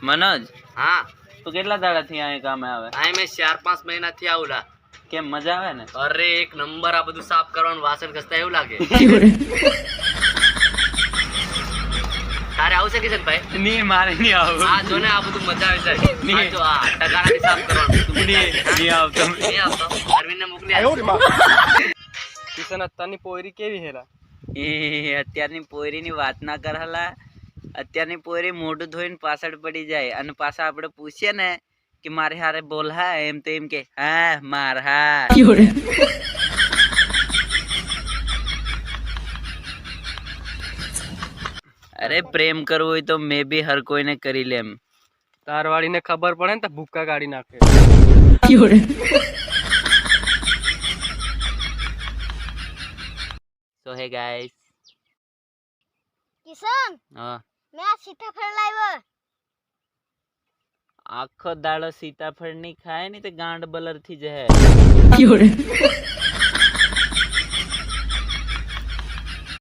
मनोज हाँ तू કેટલા દાડાથી આ કામે આવે? આ મેં 4-5 મહિનાથી આવુલા. કેમ મજા આવે ને? અરે એક નંબર, આ બધું સાફ કરવાનું, વાસણ ઘસતા એવું લાગે. તારે આવશે કિશનભાઈ? નહીં મારે નહીં આવું. આ જો ને આ બધું મજા આવી જાય. આ જો આ ટકારાથી સાફ કરવાનું. નહીં આવતો. નહીં આવતો. અરવિંદને મોકલી આવ. કિશન અત્યારની પોયરી કેવી હેલા? એ અત્યારની પોયરીની વાત ના કર હલા. અત્યારની પોયરી મોઢું ધોઈને પાછળ પડી જાય અને પાછા આપણે પૂછીએ ને કે મારે હારે બોલ હા, એમ તો એમ કે હા માર હા. અરે પ્રેમ કરવું હોય તો મેં બી હર કોઈને કરી લેમ. તારવાળીને ખબર પડે ને તો ભૂક્કા કાઢી નાખે. સો હે ગાઈસ. કિશન હા, મેં આ સીતાફળ લાવ્યો. આખો દાડો સીતાફળ ની ખાય ને તો ગાંડ બલર થી જહે.